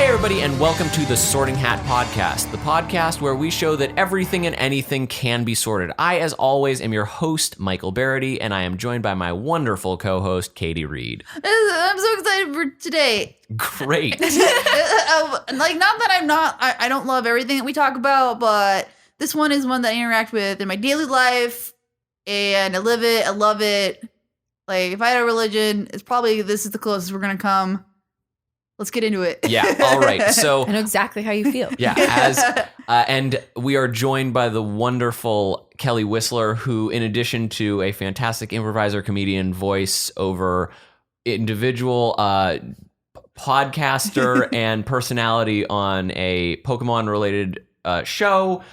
Hey everybody, and welcome to the Sorting Hat Podcast, the podcast where we show that everything and anything can be sorted. I, as always, am your host, Michael Barryte, and I am joined by my wonderful co-host, Katie Reed. I'm so excited for today. Great. Not that I don't love everything that we talk about, but this one is one that I interact with in my daily life, and I live it, I love it. Like, if I had a religion, it's probably this is the closest we're going to come. Let's get into it. Yeah, all right. So I know exactly how you feel. Yeah, and we are joined by the wonderful Kellie Whisler, who, in addition to a fantastic improviser, comedian, voice over individual podcaster and personality on a Pokemon-related show,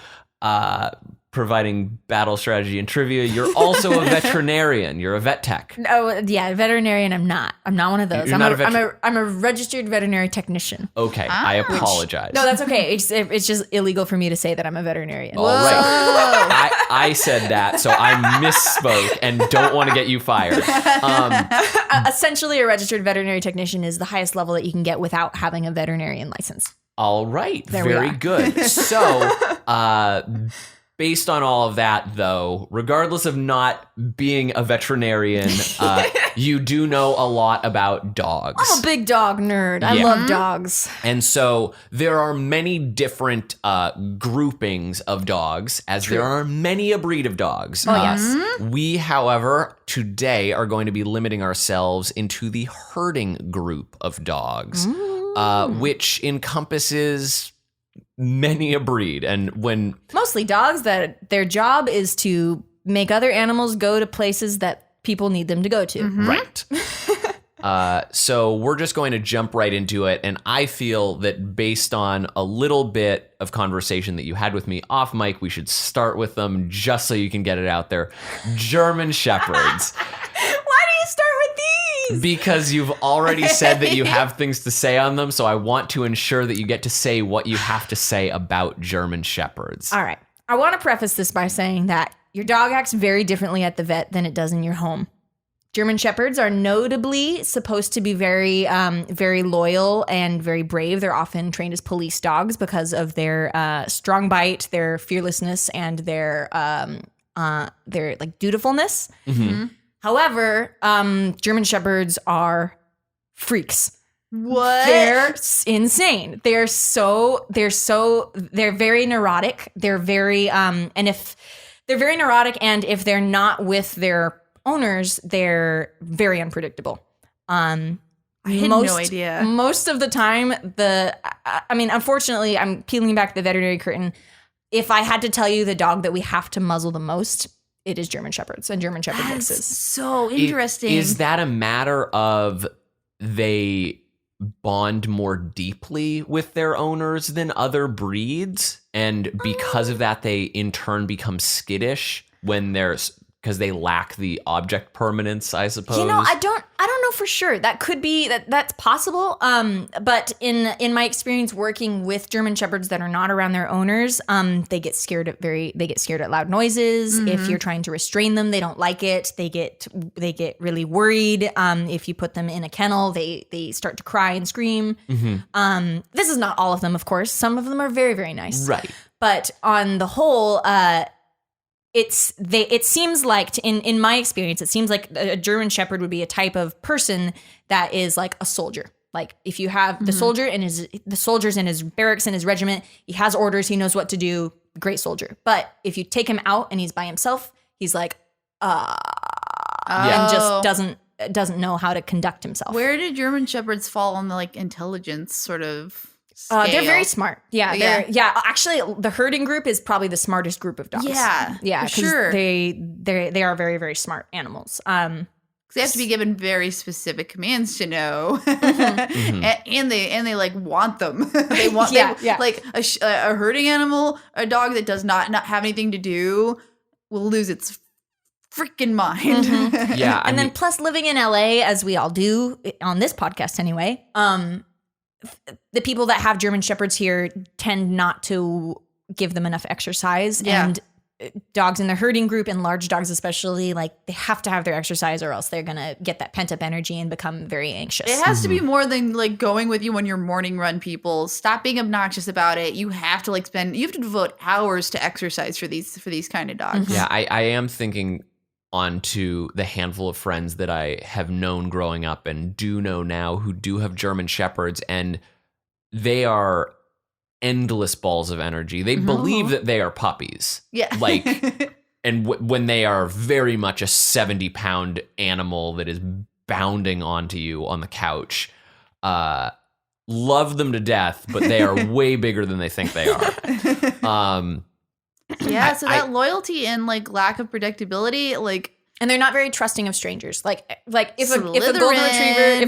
providing battle strategy and trivia. You're also a veterinarian. You're a vet tech. Oh, yeah, veterinarian. I'm not one of those. You're I'm a registered veterinary technician. Okay, I apologize. No, that's okay. It's just illegal for me to say that I'm a veterinarian. All right. I said that, so I misspoke and don't want to get you fired. Essentially, a registered veterinary technician is the highest level that you can get without having a veterinarian license. All right. There we Very are. good. So, based on all of that, though, regardless of not being a veterinarian, you do know a lot about dogs. I'm a big dog nerd. I love dogs. And so there are many different groupings of dogs, as there are many a breed of dogs. Oh, yes. We, however, today are going to be limiting ourselves into the herding group of dogs, which encompasses many a breed. And when Mostly dogs that their job is to make other animals go to places that people need them to go to. right. So we're just going to jump right into it. And I feel that based on a little bit of conversation that you had with me off mic, we should start with them just so you can get it out there. German Shepherds. Why do you start with these? Because you've already said that you have things to say on them, so I want to ensure that you get to say what you have to say about German Shepherds. All right. I want to preface this by saying that your dog acts very differently at the vet than it does in your home. German Shepherds are notably supposed to be very, very loyal and very brave. They're often trained as police dogs because of their strong bite, their fearlessness, and their like dutifulness. Mm-hmm. However, German Shepherds are freaks. What? They're insane. They're very neurotic. They're very neurotic, and if they're not with their owners, they're very unpredictable. I had no idea. Most of the time, unfortunately, I'm peeling back the veterinary curtain. If I had to tell you the dog that we have to muzzle the most, it is German Shepherds and German Shepherd mixes. So interesting. Is that a matter of they bond more deeply with their owners than other breeds, and because of that, they in turn become skittish when because they lack the object permanence, I suppose? You know, I don't know for sure. That could be that's possible. But in my experience working with German Shepherds that are not around their owners, they get scared at loud noises. If you're trying to restrain them, they don't like it. They get really worried. If you put them in a kennel, they start to cry and scream. This is not all of them, of course. Some of them are very, very nice. Right. But on the whole, it seems like in my experience, it seems like a German Shepherd would be a type of person that is like a soldier. Like if you have the soldiers in his barracks and his regiment, he has orders, he knows what to do, great soldier. But if you take him out and he's by himself, he's like and just doesn't know how to conduct himself. Where did German Shepherds fall on the like intelligence sort of They're scale? very smart. Yeah. Actually, the herding group is probably the smartest group of dogs. Yeah, Yeah. for sure. They are very, very smart animals. They have to be given very specific commands to know, and they like want them. They want like a herding animal, a dog that does not have anything to do will lose its freaking mind. Yeah, and then plus living in LA, as we all do on this podcast anyway. The people that have German Shepherds here tend not to give them enough exercise, and dogs in the herding group and large dogs especially, like they have to have their exercise or else they're gonna get that pent up energy and become very anxious. It has to be more than like going with you on your morning run, people. Stop being obnoxious about it. You have to you have to devote hours to exercise for these kind of dogs. Yeah, I am thinking onto the handful of friends that I have known growing up and do know now who do have German Shepherds, and they are endless balls of energy. They believe that they are puppies. Yeah. Like, and when they are very much a 70-pound animal that is bounding onto you on the couch, love them to death, but they are way bigger than they think they are. Yeah, so that loyalty and like lack of predictability, like, and they're not very trusting of strangers. Like if a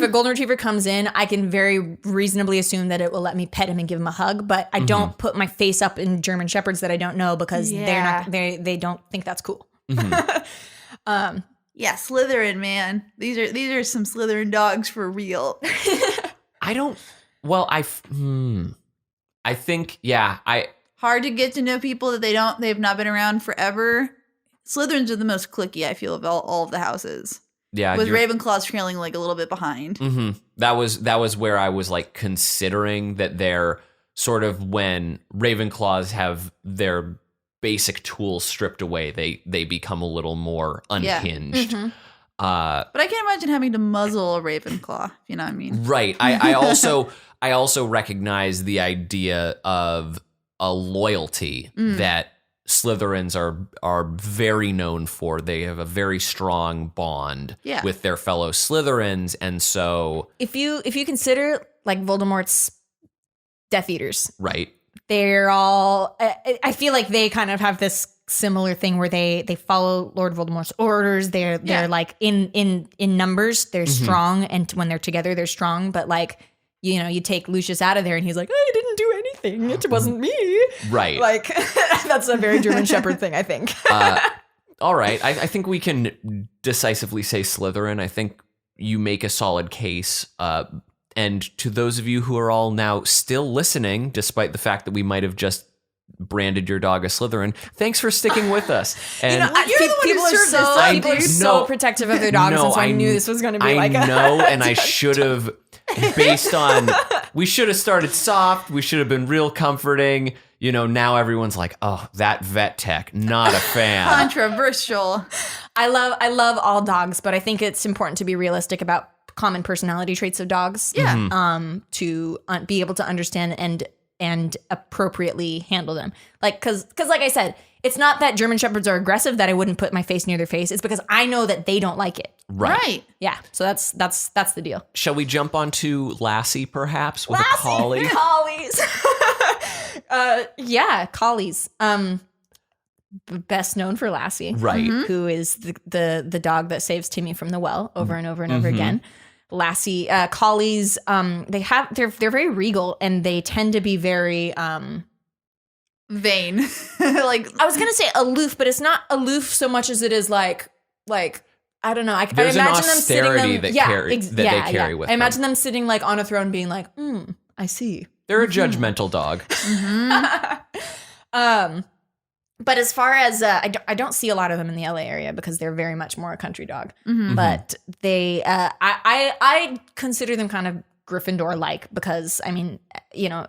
golden retriever comes in, I can very reasonably assume that it will let me pet him and give him a hug, but I don't put my face up in German Shepherds that I don't know because they don't think that's cool. Yeah, Slytherin, man. These are some Slytherin dogs for real. Hard to get to know people that they've not been around forever. Slytherins are the most cliquey, I feel, of all of the houses. Yeah, with Ravenclaws trailing like a little bit behind. That was where I was like considering that they're sort of, when Ravenclaws have their basic tools stripped away, they become a little more unhinged. But I can't imagine having to muzzle a Ravenclaw, if you know what I mean. Right. I also recognize the idea of a loyalty that Slytherins are very known for. They have a very strong bond with their fellow Slytherins, and so if you consider like Voldemort's Death Eaters, right? They're all. I feel like they kind of have this similar thing where they follow Lord Voldemort's orders. They're like in numbers, they're strong, and when they're together, they're strong. But like, you know, you take Lucius out of there, and he's like, I didn't do anything. It wasn't me. Right. Like, that's a very German Shepherd thing, I think. All right. I think we can decisively say Slytherin. I think you make a solid case. And to those of you who are all now still listening, despite the fact that we might have just branded your dog a Slytherin, thanks for sticking with us. And people are so protective of their dogs, and so I knew this was going to be like I know, and I should have, based on, we should have started soft, we should have been real comforting. You know, now everyone's like, oh, that vet tech, not a fan. Controversial. I love all dogs, but I think it's important to be realistic about common personality traits of dogs. Yeah. To be able to understand and appropriately handle them. Like, cause like I said, it's not that German Shepherds are aggressive that I wouldn't put my face near their face. It's because I know that they don't like it. Right. Yeah. So that's the deal. Shall we jump onto Lassie perhaps with a collie? Collies. Yeah, collies. Best known for Lassie, right? Who is the dog that saves Timmy from the well over and over and over again. Lassie, collies, they're very regal, and they tend to be very vain. Like, I was gonna say aloof, but it's not aloof so much as it is like I don't know. I There's imagine an austerity them sitting that they carry with them. I imagine them sitting like on a throne, being like, I see. They're a judgmental dog. But as far as I don't see a lot of them in the LA area because they're very much more a country dog. But they, I consider them kind of Gryffindor-like because, I mean, you know,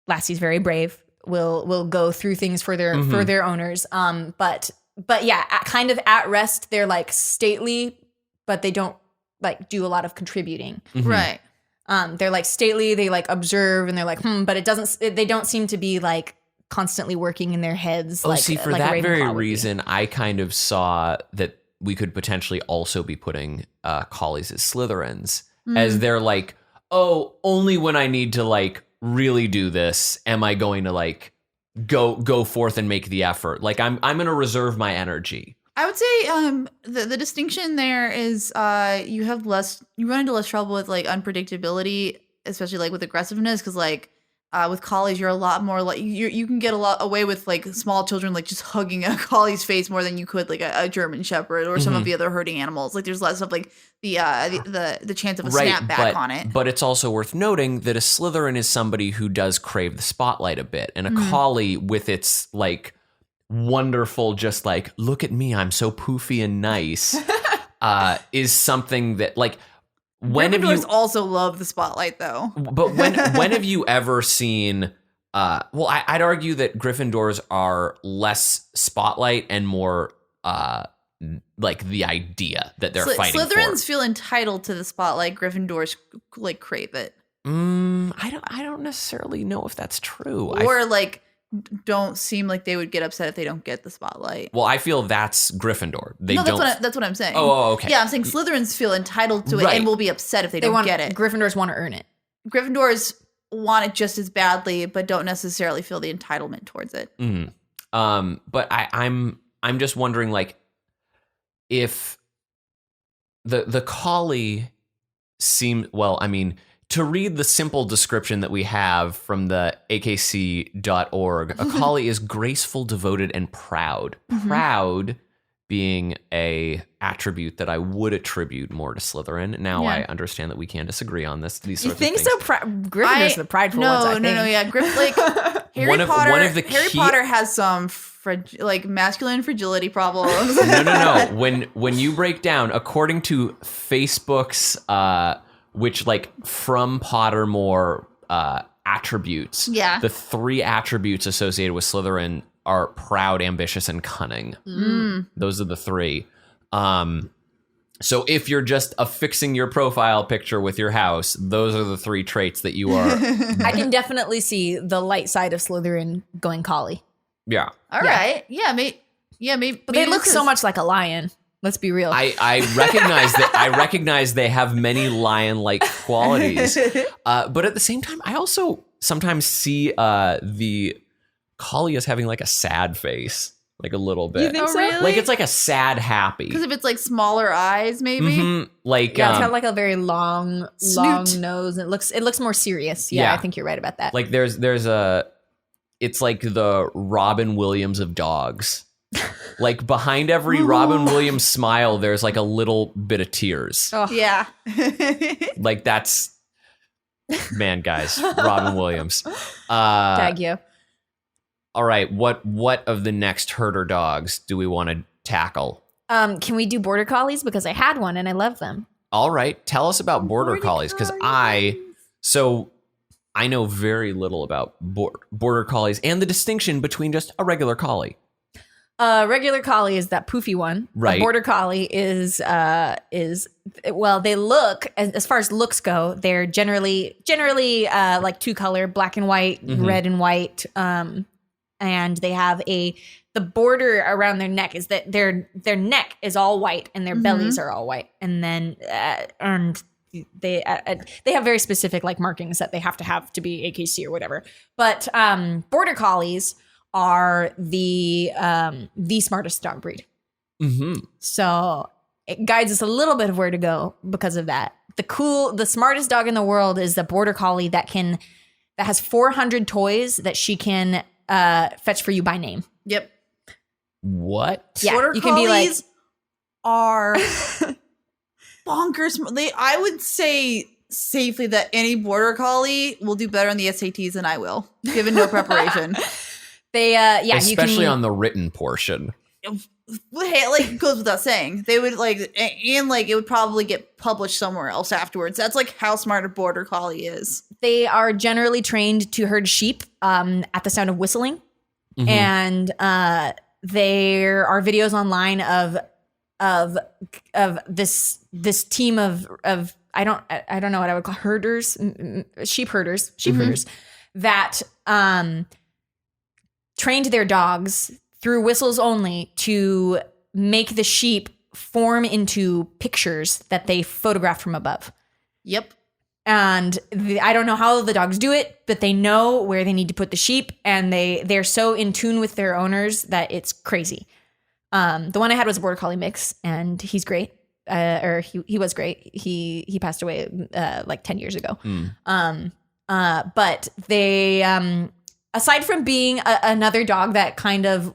Lassie's very brave. Will go through things for their owners. But yeah, kind of at rest, they're like stately, but they don't like do a lot of contributing. Right. They're like stately. They like observe, and they're like, but they don't seem to be like constantly working in their heads. Oh, see, for that very reason, I kind of saw that we could potentially also be putting collies as Slytherins, as they're like, oh, only when I need to like really do this am I going to like go forth and make the effort. Like I'm going to reserve my energy. I would say the distinction there is you run into less trouble with like unpredictability, especially like with aggressiveness, because like with collies you're a lot more like you can get a lot away with like small children like just hugging a collie's face more than you could like a German Shepherd or some of the other herding animals. Like there's less of like the chance of a snapback on it. But it's also worth noting that a Slytherin is somebody who does crave the spotlight a bit, and a collie with its like wonderful, just like, look at me, I'm so poofy and nice, is something that like, when have you also love the spotlight though? But when have you ever seen, well, I'd argue that Gryffindors are less spotlight and more like the idea that they're fighting Slytherins for. feel entitled to the spotlight. Gryffindors like crave it. I don't necessarily know if that's true. Or like don't seem like they would get upset if they don't get the spotlight. Well, I feel that's Gryffindor. That's what I'm saying. Oh, okay. Yeah, I'm saying Slytherins feel entitled to it and will be upset if they don't get it. Gryffindors want to earn it. Gryffindors want it just as badly, but don't necessarily feel the entitlement towards it. But I'm just wondering, like, if the collie to read the simple description that we have from the akc.org, a collie is graceful, devoted, and proud. Proud being a attribute that I would attribute more to Slytherin. Now I understand that we can disagree on these sorts of things. You think so? Gryffindors are the prideful ones, I think. No, yeah. Harry Potter has some masculine fragility problems. No. When you break down, according to Facebook's which like from Pottermore attributes, the 3 attributes associated with Slytherin are proud, ambitious, and cunning. Those are the 3. So if you're just affixing your profile picture with your house, those are the 3 traits that you are. I can definitely see the light side of Slytherin going collie. Yeah. All right. Yeah, maybe. But they look so much like a lion. Let's be real. I recognize that. I recognize they have many lion-like qualities, but at the same time, I also sometimes see the collie as having like a sad face, like a little bit. You think so? Really? Like it's like a sad happy. Because if it's like smaller eyes, maybe. Like it's got like a very long nose. And it looks more serious. Yeah, I think you're right about that. Like there's it's like the Robin Williams of dogs. Like behind every Robin Williams smile, there's like a little bit of tears. Oh. Yeah. Like that's, man, guys, Robin Williams. Tag you. All right, what of the next herder dogs do we want to tackle? Can we do border collies? Because I had one and I love them. All right, tell us about border collies, because I know very little about border collies and the distinction between just a regular collie. Regular collie is that poofy one. Right. A border collie is well, they look, as far as looks go, they're generally like 2 color, black and white, red and white. And they have the border around their neck is that their neck is all white and their bellies are all white. And then they have very specific like markings that they have to be AKC or whatever. But border collies are the smartest dog breed. So it guides us a little bit of where to go because of that. The smartest dog in the world is the border collie that has 400 toys that she can fetch for you by name. Yep. What? Yeah, border you can be like, are bonkers. I would say safely that any border collie will do better on the SATs than I will, given no preparation. They especially on the written portion. Hey, like goes without saying, they would it would probably get published somewhere else afterwards. That's like how smart a border collie is. They are generally trained to herd sheep at the sound of whistling, and there are videos online of this team of I don't know what I would call herders, sheep herders that trained their dogs through whistles only to make the sheep form into pictures that they photographed from above. Yep. And I don't know how the dogs do it, but they know where they need to put the sheep, and they're so in tune with their owners that it's crazy. The one I had was a border collie mix, and he's great. He was great. He passed away like 10 years ago. But they aside from being another dog that kind of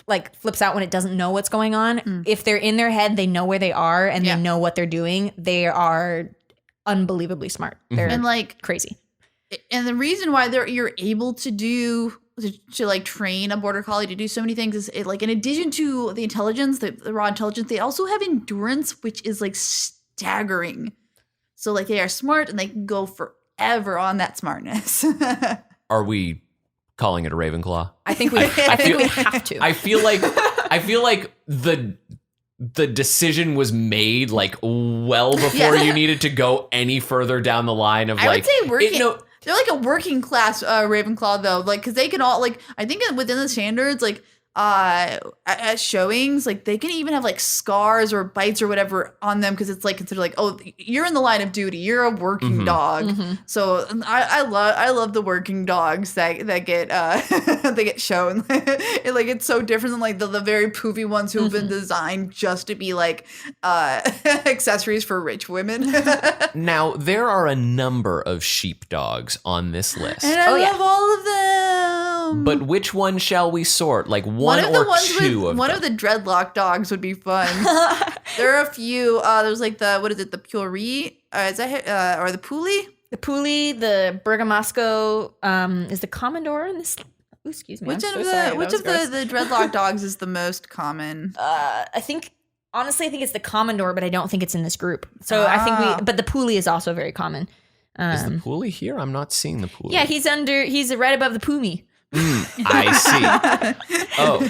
like flips out when it doesn't know what's going on, if they're in their head, they know where they are and they know what they're doing. They are unbelievably smart. They're and like crazy. And the reason why you're able to do to like train a border collie to do so many things is it, like in addition to the intelligence, the raw intelligence, they also have endurance, which is like staggering. So like they are smart and they can go forever on that smartness. Are we calling it a Ravenclaw? I think we have to. I feel like the decision was made like well before you needed to go any further down the line of like. I would say they're like a working class Ravenclaw though, like because they can all like I think within the standards like at showings like they can even have like scars or bites or whatever on them because it's like considered like, oh, you're in the line of duty, you're a working dog. So I love the working dogs that get they get shown. It's so different than like the very poofy ones who've been designed just to be like accessories for rich women. Now there are a number of sheepdogs on this list, and I love all of them. But which one shall we sort? Like one of the dreadlock dogs would be fun. There are a few. There's like the Puri? Is that or the Puli? The Puli, the Bergamasco, is the Commodore in this. Ooh, excuse me. Which of the dreadlock dogs is the most common? I think it's the Commodore, but I don't think it's in this group. So I think but the Puli is also very common. Is the Puli here? I'm not seeing the Puli. Yeah, he's right above the Pumi. I see. Oh,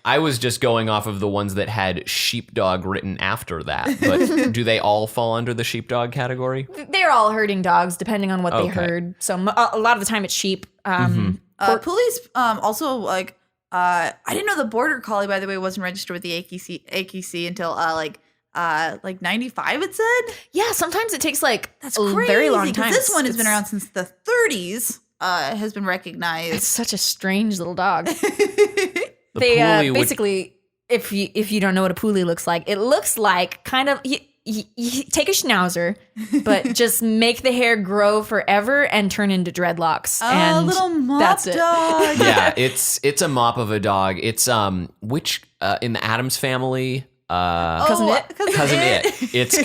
I was just going off of the ones that had sheepdog written after that. But do they all fall under the sheepdog category? They're all herding dogs, depending on what they herd. So a lot of the time it's sheep. Puli's also like I didn't know the border collie, by the way, wasn't registered with the AKC until like 95. It said. Yeah, sometimes it takes that's crazy, a very long time. This one has been around since the 30s. Has been recognized. It's such a strange little dog. They basically, if you don't know what a Puli looks like, it looks like kind of you take a schnauzer, but just make the hair grow forever and turn into dreadlocks. A little mop dog. Yeah, it's a mop of a dog. It's which in the Addams Family. Cousin It. It's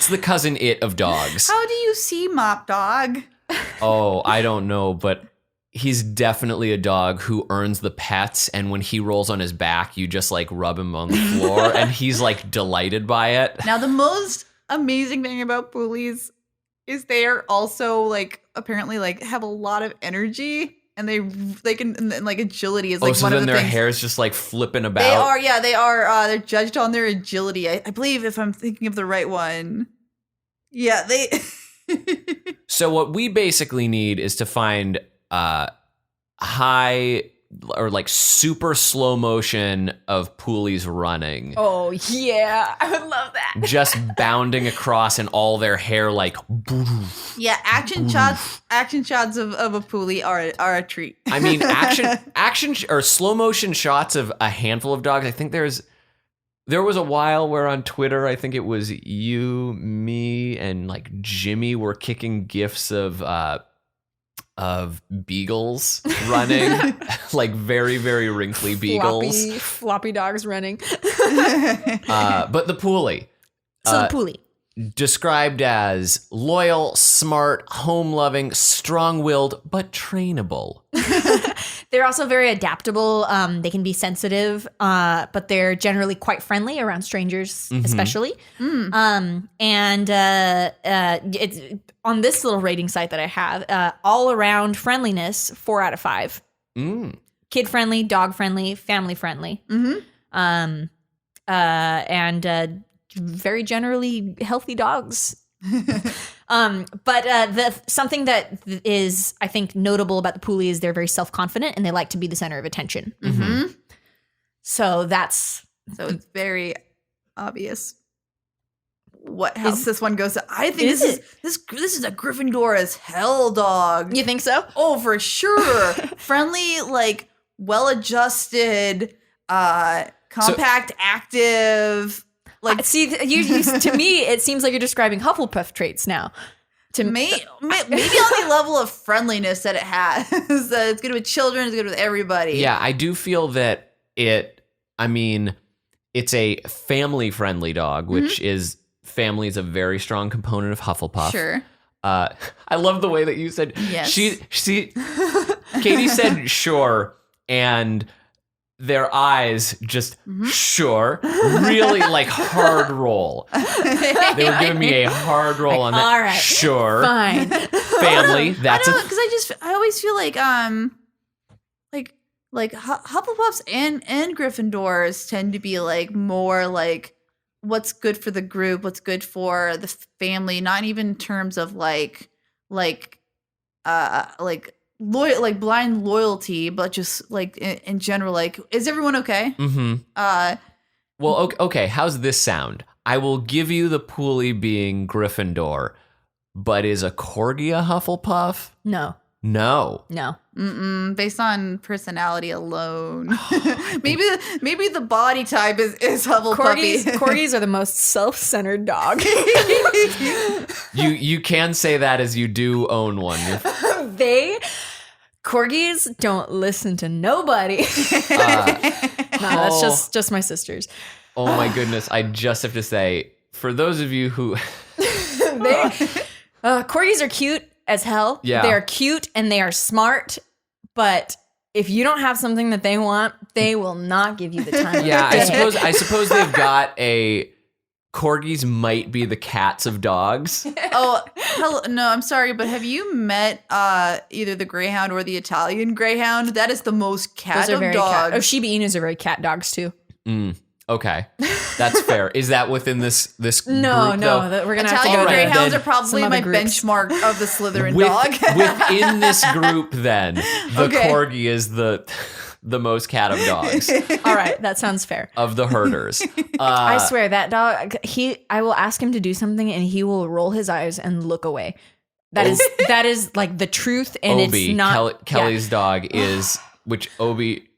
the cousin It of dogs. How do you see mop dog? Oh, I don't know, but he's definitely a dog who earns the pets, and when he rolls on his back, you just like rub him on the floor, and he's like delighted by it. Now, the most amazing thing about Pulis is they are also like apparently like have a lot of energy, and they can and, like agility is like so one of the their things. Hair's just like flipping about. They are. They're judged on their agility. I believe if I'm thinking of the right one. Yeah, they. So what we basically need is to find high or like super slow motion of Pulis running. Oh yeah, I would love that. Just bounding across and all their hair like. Yeah, action shots of a Puli are a treat. I mean, action or slow motion shots of a handful of dogs. I think there was a while where on Twitter, I think it was you, me, and like Jimmy were kicking gifs of beagles running, like very, very wrinkly beagles. Floppy dogs running. But the Puli. The Puli. Described as loyal, smart, home-loving, strong-willed, but trainable. They're also very adaptable. They can be sensitive, but they're generally quite friendly around strangers, especially. And it's on this little rating site that I have, all-around friendliness, 4 out of 5. Kid-friendly, dog-friendly, family-friendly. And very generally healthy dogs. But something that is, I think, notable about the Puli is they're very self-confident and they like to be the center of attention. So it's very obvious what house this one goes to. I think this is a Gryffindor as hell dog. You think so? Oh, for sure. Friendly, like well-adjusted, compact, active. Like, see, you to me, it seems like you're describing Hufflepuff traits now. To me, maybe on the level of friendliness that it has. It's good with children, it's good with everybody. Yeah, I do feel that it's a family-friendly dog, which family is a very strong component of Hufflepuff. Sure. I love the way that you said yes. she Katie said sure, and their eyes just sure, really like hard roll. They were giving me a hard roll on that. All right, sure, fine. Family. That's because I always feel like Hufflepuffs and Gryffindors tend to be like more like what's good for the group, what's good for the family, not even in terms of like loyal, like blind loyalty, but just like in general, like, is everyone okay? Well, okay. How's this sound? I will give you the Pooley being Gryffindor, but is a corgi a Hufflepuff? No. Based on personality alone. maybe the body type is Hufflepuffy. Corgis are the most self-centered dog. You can say that as you do own one. Corgis don't listen to nobody. That's just my sisters. Oh my goodness. I just have to say, for those of you who corgis are cute as hell. Yeah. They're cute and they are smart, but if you don't have something that they want, they will not give you the time. Yeah, I suppose they've got a corgis might be the cats of dogs. No, I'm sorry, but have you met either the Greyhound or the Italian Greyhound? That is the most cat of dogs. Shiba Inus are very cat dogs too. Okay, that's fair. Is that within this group? No, we're gonna Italian have to go Greyhounds are probably my benchmark of the Slytherin dog. Within this group, then the corgi is the most cat of dogs. All right, that sounds fair. Of the herders. I swear that dog. I will ask him to do something, and he will roll his eyes and look away. That is like the truth, and Obi, it's not. Kelly's dog is, which Obi,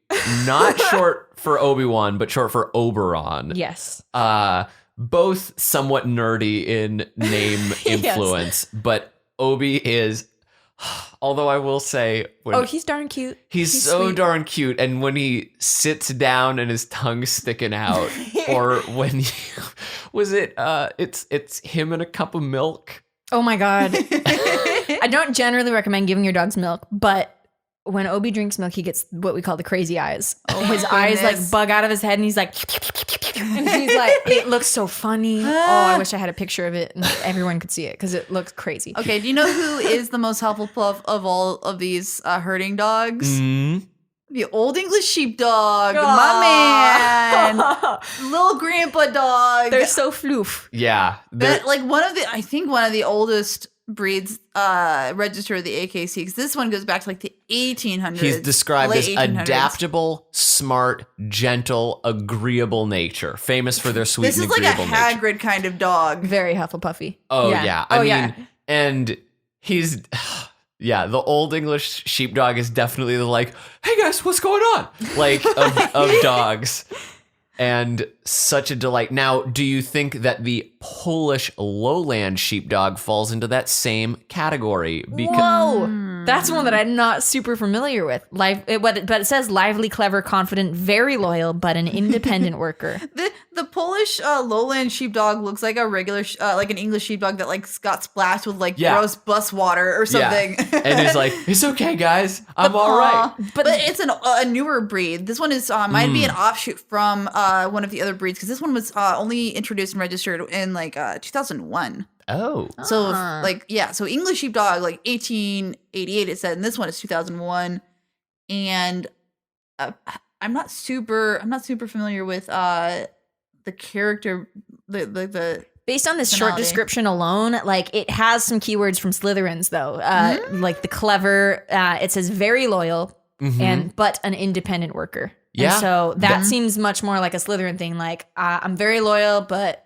not short for Obi-Wan, but short for Oberon. Yes. Both somewhat nerdy in name influence, but Obi is. Although I will say, he's darn cute. He's so sweet. Darn cute, and when he sits down and his tongue's sticking out, or when it's him and a cup of milk. Oh my god! I don't generally recommend giving your dogs milk, but when Obi drinks milk, he gets what we call the crazy eyes. His eyes like bug out of his head, and he's like, and he's like, it looks so funny. I wish I had a picture of it and everyone could see it because it looks crazy. Okay, do you know who is the most Hufflepuff of all of these herding dogs? The Old English sheepdog, my man, little grandpa dog. They're so floof. Yeah, like I think one of the oldest breeds register the AKC, because this one goes back to like the 1800s. He's described as adaptable, smart, gentle, agreeable nature, famous for their sweet and agreeable nature. This is like a Hagrid kind of dog. Very Hufflepuffy. Oh yeah. I mean, and he's the Old English sheepdog is definitely the like, hey guys, what's going on? Like of dogs. And such a delight. Now, do you think that the Polish lowland sheepdog falls into that same category? Whoa, that's one that I'm not super familiar with. But it says lively, clever, confident, very loyal, but an independent worker. The Polish lowland sheepdog looks like a regular, like an English sheepdog that like got splashed with like gross bus water or something. Yeah. And it's like, it's okay, guys, I'm all right. But it's a newer breed. This one is might be an offshoot from one of the other breeds, because this one was only introduced and registered in like 2001. Oh. So so English sheepdog like 1888 it said, and this one is 2001. And I'm not super familiar with the character, the based on this short description alone, like it has some keywords from Slytherins though. Like the clever, it says very loyal but an independent worker. Yeah. And so that seems much more like a Slytherin thing. Like I'm very loyal, but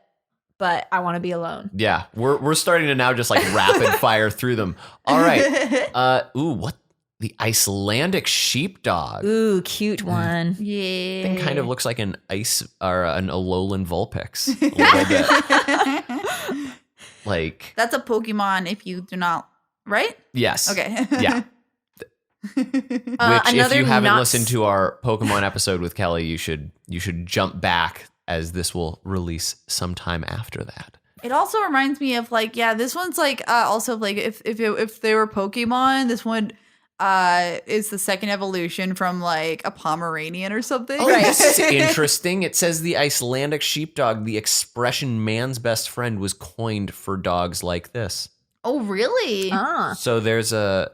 I want to be alone. Yeah, we're starting to now just like rapid fire through them. All right. What? The Icelandic sheepdog. Ooh, cute one. Yeah. It kind of looks like an Alolan Vulpix a little bit. Like that's a Pokemon if you do not, right? Yes. Okay. Yeah. Which, if you haven't listened to our Pokemon episode with Kelly, you should jump back, as this will release sometime after that. It also reminds me of like, this one's like also like if they were Pokemon, this one is the second evolution from like a Pomeranian or something. Oh, this is interesting. It says the Icelandic sheepdog, the expression man's best friend, was coined for dogs like this. Oh, really? So there's a...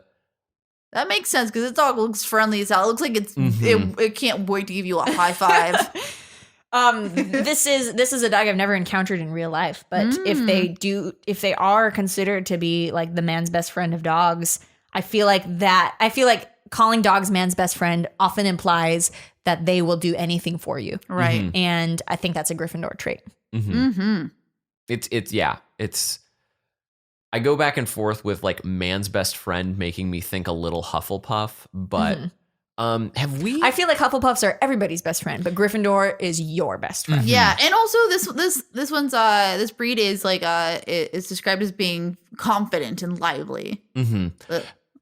That makes sense because this dog looks friendly as hell. It looks like it can't wait to give you a high five. This is a dog I've never encountered in real life, but if they are considered to be like the man's best friend of dogs, I feel like calling dogs man's best friend often implies that they will do anything for you. Right. Mm-hmm. And I think that's a Gryffindor trait. It's I go back and forth with like man's best friend making me think a little Hufflepuff, but have we? I feel like Hufflepuffs are everybody's best friend, but Gryffindor is your best friend. Yeah, and also this one's this breed is like is described as being confident and lively.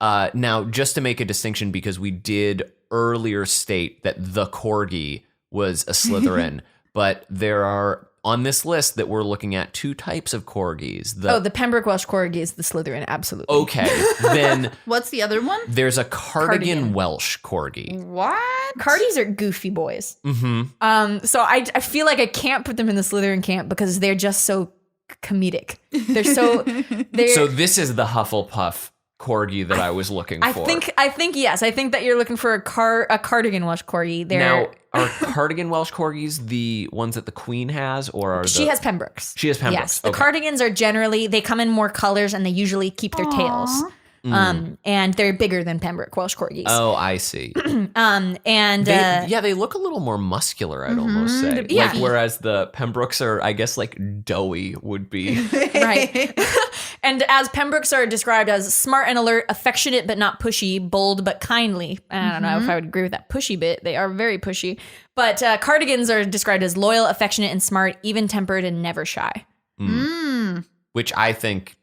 Now, just to make a distinction, because we did earlier state that the corgi was a Slytherin, but there are on this list that we're looking at two types of corgis. The Pembroke Welsh corgi is the Slytherin, absolutely. Okay, then what's the other one? There's a cardigan Welsh corgi. What? Cardis are goofy boys. So I feel like I can't put them in the Slytherin camp because they're just so comedic. So this is the Hufflepuff corgi that I was looking for. I think yes. I think that you're looking for a cardigan Welsh corgi. Now, are cardigan Welsh corgis the ones that the Queen has, or she has Pembrokes? She has Pembrokes. Yes, the cardigans are generally, they come in more colors and they usually keep their tails. And they're bigger than Pembroke Welsh corgis. Oh, I see. They look a little more muscular, I'd almost say. Yeah. Like, whereas the Pembrokes are, I guess, like doughy would be. Right. And as Pembrokes are described as smart and alert, affectionate but not pushy, bold but kindly. I don't know if I would agree with that pushy bit. They are very pushy. But cardigans are described as loyal, affectionate, and smart, even-tempered, and never shy. Which I think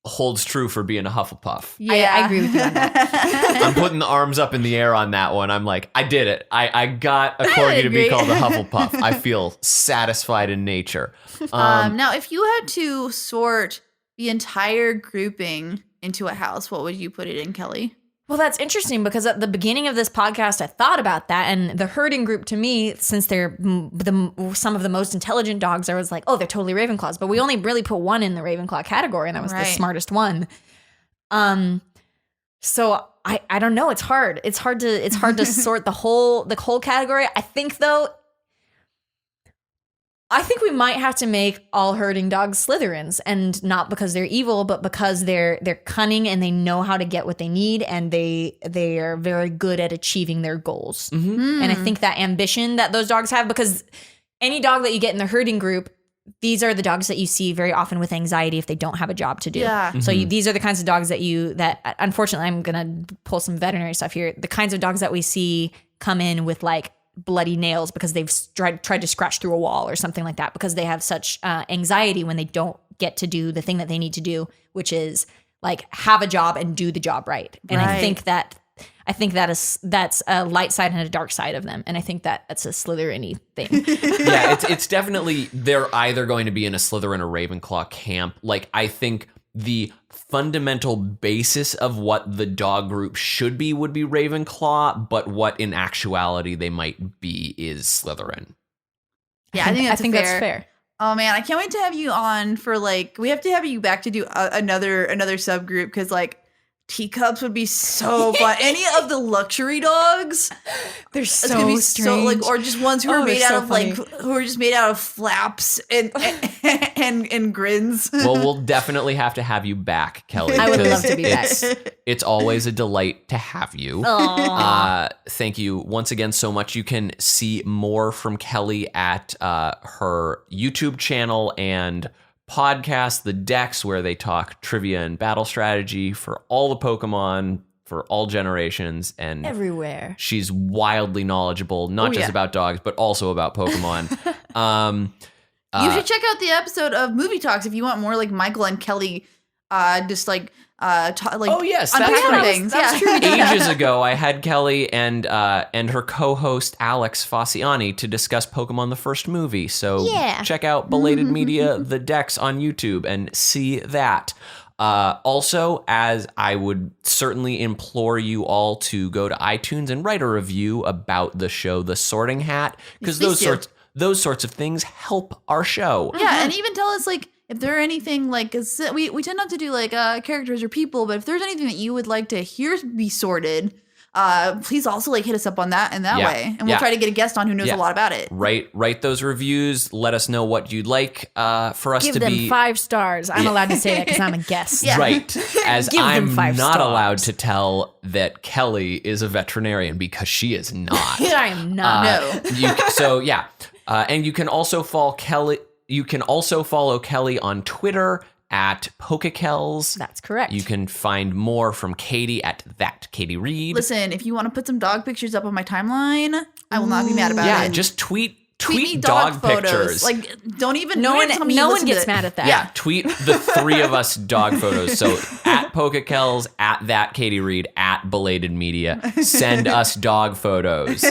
holds true for being a Hufflepuff. Yeah, I agree with you on that. I'm putting the arms up in the air on that one. I'm like, I did it. I got a corgi to be called a Hufflepuff. I feel satisfied in nature. Now, if you had to sort the entire grouping into a house, what would you put it in, Kelly? Well, that's interesting because at the beginning of this podcast, I thought about that. And the herding group, to me, since they're some of the most intelligent dogs, I was like, oh, they're totally Ravenclaws. But we only really put one in the Ravenclaw category, and that was the smartest one. So I don't know. It's hard. It's hard to sort the whole category. I think we might have to make all herding dogs Slytherins, and not because they're evil, but because they're cunning and they know how to get what they need, and they are very good at achieving their goals. And I think that ambition that those dogs have, because any dog that you get in the herding group, these are the dogs that you see very often with anxiety if they don't have a job to do. Yeah. So these are the kinds of dogs that unfortunately, I'm going to pull some veterinary stuff here. The kinds of dogs that we see come in with like bloody nails because they've tried to scratch through a wall or something like that, because they have such anxiety when they don't get to do the thing that they need to do, which is like have a job and do the job right. And I think that's a light side and a dark side of them. And I think that's a Slytherin-y thing. Yeah, it's definitely, they're either going to be in a Slytherin or Ravenclaw camp. Like, I think the fundamental basis of what the dog group should be would be Ravenclaw, but what in actuality they might be is Slytherin. Yeah, I think that's fair. Oh man, I can't wait to have you on for like, we have to have you back to do another subgroup, because like teacups would be so fun. Any of the luxury dogs, they're so strange. So like, or just ones who are made out of like, who are just made out of flaps and grins. Well, we'll definitely have to have you back, Kelly. I would love to be back. It's always a delight to have you. Thank you once again so much. You can see more from Kelly at her YouTube channel and podcast, The Decks, where they talk trivia and battle strategy for all the Pokemon, for all generations, and everywhere. She's wildly knowledgeable, not just about dogs, but also about Pokemon. You should check out the episode of Movie Talks if you want more like Michael and Kelly just like oh yes, that's right. Things. That's true. Ages ago, I had Kelly and her co-host Alex Fossiani to discuss Pokemon the first movie. So check out Belated Media, The Decks on YouTube, and see that. Also, as I would certainly implore you all to go to iTunes and write a review about the show The Sorting Hat, because those sorts of things help our show. Yeah, and even tell us like if there are anything like we tend not to do like characters or people, but if there's anything that you would like to hear be sorted, please also like hit us up on that in that way, and we'll try to get a guest on who knows a lot about it. Write those reviews. Let us know what you'd like for us to be. Give them 5 stars. I'm allowed to say that because I'm a guest. Yeah. Right, as Give them I'm 5 not stars. allowed to tell that Kelly is a veterinarian because she is not. I am not. No. And you can also follow Kelly. You can also follow Kelly on Twitter at Pokekels. That's correct. You can find more from Katie at that Katie Reed. Listen, if you want to put some dog pictures up on my timeline, I will not be mad about it. Yeah, just tweet me dog photos. pictures. Like, don't even. no one listen gets to mad at that. Yeah, tweet the 3 of us dog photos. So at Pokekels, at that Katie Reed, at Belated Media. Send us dog photos.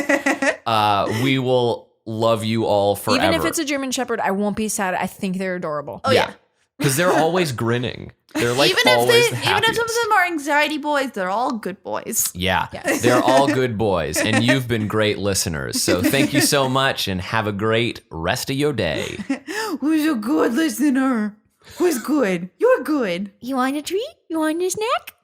We will love you all forever. Even if it's a German Shepherd, I won't be sad. I think they're adorable. Oh yeah. Because they're always grinning. They're like even always if the even if happiest. some of them are anxiety boys, they're all good boys. Yeah, Yes. they're all good boys, and you've been great listeners. So thank you so much, and have a great rest of your day. Who's a good listener? Who's good? You're good. You want a treat? You want a snack?